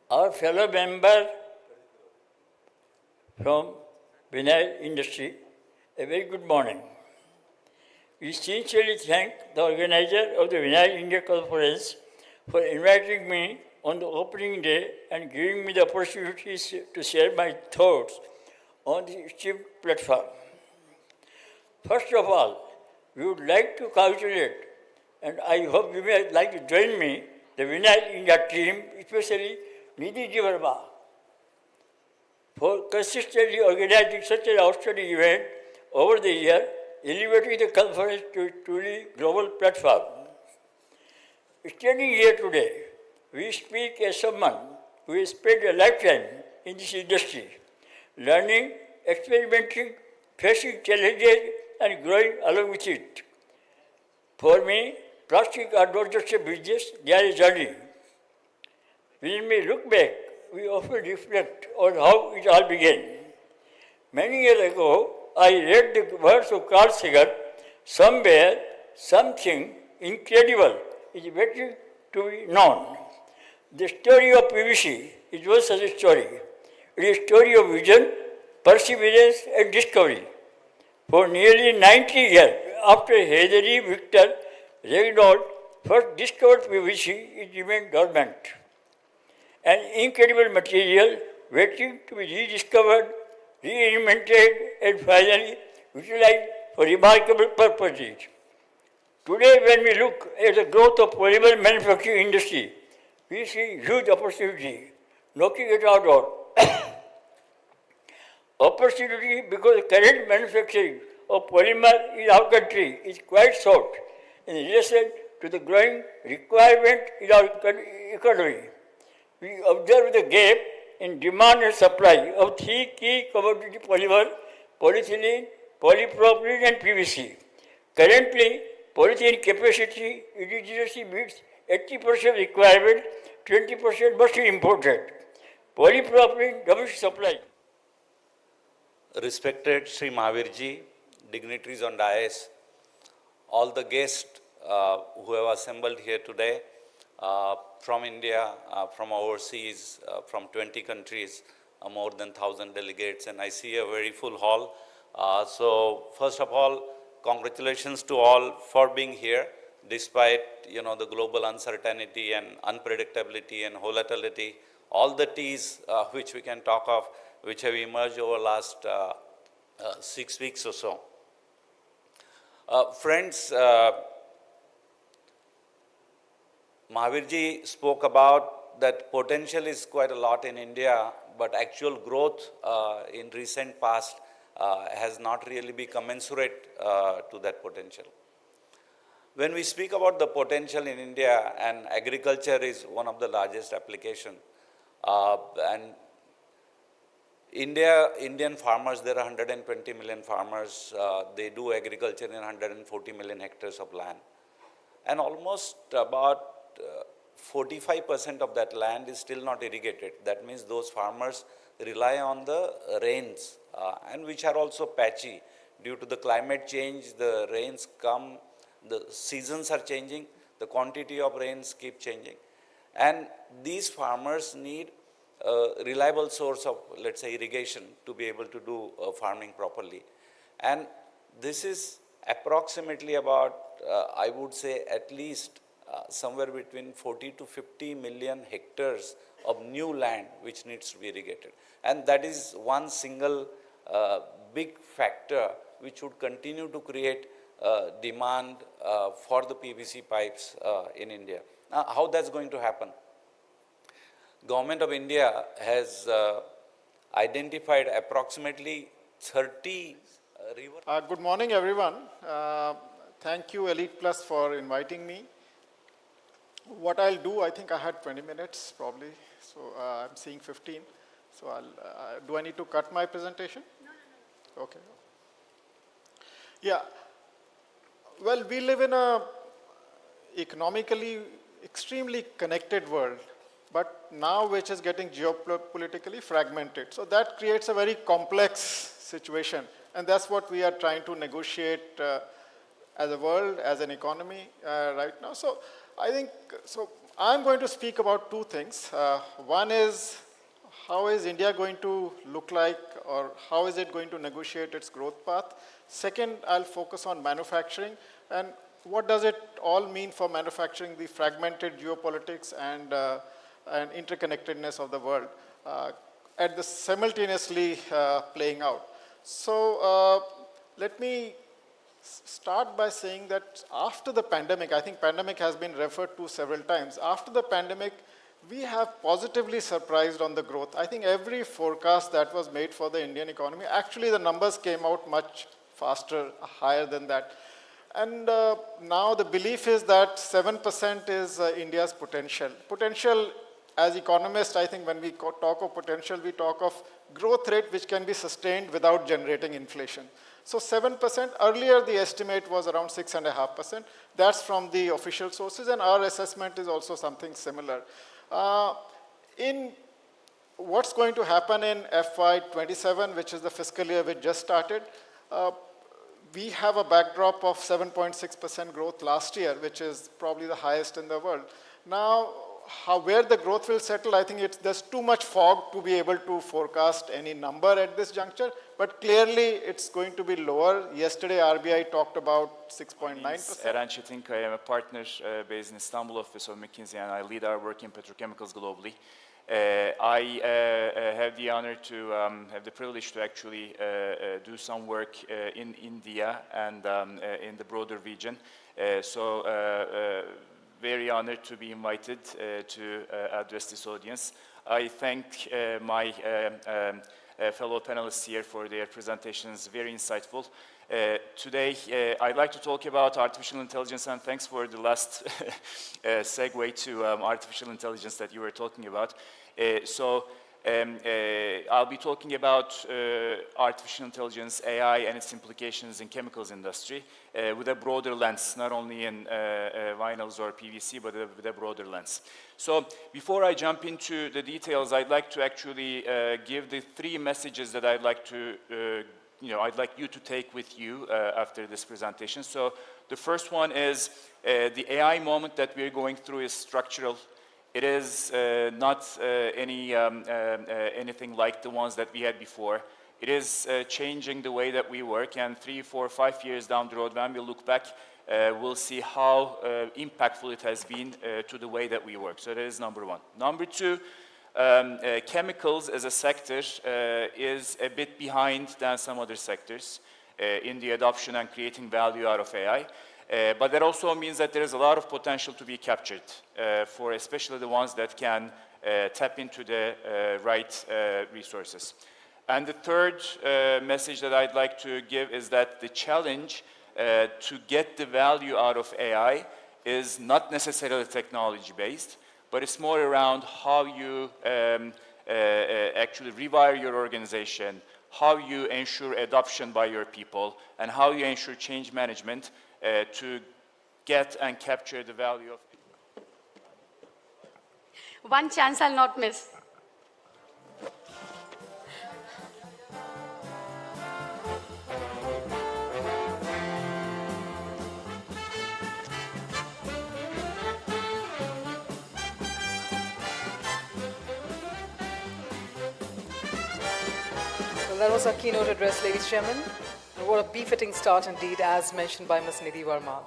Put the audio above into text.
Our fellow member from vinyl industry, a very good morning. We sincerely thank the organizer of the Vinyl India Conference for inviting me on the opening day and giving me the opportunity to share my thoughts on the esteemed platform. First of all, we would like to congratulate, and I hope you may like to join me, the Vinyl India team, especially Nidhi Verma, for consistently organizing such an outstanding event over the year, elevating the conference to a truly global platform. Standing here today, we speak as someone who has spent a lifetime in this industry, learning, experimenting, facing challenges, and growing along with it. For me, plastic are not just a business, they are a journey. When we look back, we often reflect on how it all began. Many years ago, I read the words of Carl Sagan, somewhere, something incredible is waiting to be known. The story of PVC is one such a story. It is a story of vision, perseverance, and discovery. For nearly 90 years, after Henry Victor Regnault first discovered PVC, it remained dormant. An incredible material waiting to be rediscovered, reinvented, and finally utilized for remarkable purposes. Today, when we look at the growth of polymer manufacturing industry, we see huge opportunity knocking at our door. Opportunity because current manufacturing of polymer in our country is quite short in relation to the growing requirement in our economy. We observe the gap in demand and supply of three key commodity polymer, polyethylene, polypropylene, and PVC. Currently, polyethylene capacity indigenously meets 80% requirement, 20% must be imported. Polypropylene domestic supply. Respected Sri Mahavirji, dignitaries on dais, all the guests who have assembled here today from India, from overseas, from 20 countries, more than 1,000 delegates, and I see a very full hall. So first of all, congratulations to all for being here, despite the global uncertainty and unpredictability and volatility, all the T's which we can talk of, which have emerged over the last 6 weeks or so. Friends, Mahavirji spoke about that potential is quite a lot in India, but actual growth in recent past has not really been commensurate to that potential. When we speak about the potential in India, and agriculture is one of the largest applications, and Indian farmers, there are 120 million farmers. They do agriculture in 140 million hectares of land. And almost about 45% of that land is still not irrigated. That means those farmers rely on the rains, and which are also patchy. Due to the climate change, the rains come, the seasons are changing, the quantity of rains keep changing. And these farmers need a reliable source of, let's say, irrigation to be able to do farming properly. And this is approximately about, I would say, at least somewhere between 40 to 50 million hectares of new land which needs to be irrigated. And that is one single big factor which would continue to create demand for the PVC pipes in India. Now, how that's going to happen? Government of India has identified approximately 30 rivers. Good morning, everyone. Thank you, Elite Plus, for inviting me. What I'll do, I think I had 20 minutes probably, so I'm seeing 15. So do I need to cut my presentation? No. Okay. Yeah. Well, we live in a economically extremely connected world, but now which is getting geopolitically fragmented. So that creates a very complex situation, and that's what we are trying to negotiate as a world, as an economy right now. So I think, I'm going to speak about two things. One is, how is India going to look like, or how is it going to negotiate its growth path? Second, I'll focus on manufacturing, and what does it all mean for manufacturing, the fragmented geopolitics and interconnectedness of the world at the simultaneously playing out. So let me start by saying that after the pandemic, I think pandemic has been referred to several times. After the pandemic, we have positively surprised on the growth. I think every forecast that was made for the Indian economy, actually the numbers came out much faster, higher than that. And now the belief is that 7% is India's potential. Potential, as economists, I think when we talk of potential, we talk of growth rate which can be sustained without generating inflation. So 7%, earlier the estimate was around 6.5%. That's from the official sources, and our assessment is also something similar. In what's going to happen in FY27, which is the fiscal year which just started, we have a backdrop of 7.6% growth last year, which is probably the highest in the world. Now, where the growth will settle, I think there's too much fog to be able to forecast any number at this juncture, but clearly it's going to be lower. Yesterday, RBI talked about 6.9%. Eren, Cetinkaya, I'm a partner based in Istanbul office of McKinsey, and I lead our work in petrochemicals globally. I have the honor to have the privilege to actually do some work in India and in the broader region. Very honored to be invited to address this audience. I thank my fellow panelists here for their presentations, very insightful. Today, I'd like to talk about artificial intelligence, and thanks for the last segue to artificial intelligence that you were talking about. I'll be talking about artificial intelligence, AI, and its implications in chemicals industry with a broader lens, not only in vinyls or PVC, but with a broader lens. So before I jump into the details, I'd like to actually give the three messages that I'd like to I'd like you to take with you after this presentation. So the first one is the AI moment that we're going through is structural. It is not anything like the ones that we had before. It is changing the way that we work, and 3, 4, 5 years down the road, when we look back, we'll see how impactful it has been to the way that we work. So that is number one. Number two, chemicals as a sector is a bit behind than some other sectors in the adoption and creating value out of AI. But that also means that there is a lot of potential to be captured for especially the ones that can tap into the right resources. And the third message that I'd like to give is that the challenge to get the value out of AI is not necessarily technology-based, but it's more around how you actually rewire your organization, how you ensure adoption by your people, and how you ensure change management to get and capture the value of people. One chance I'll not miss. Well, that was our keynote address, ladies and gentlemen. What a befitting start indeed, as mentioned by Ms. Nidhi Verma.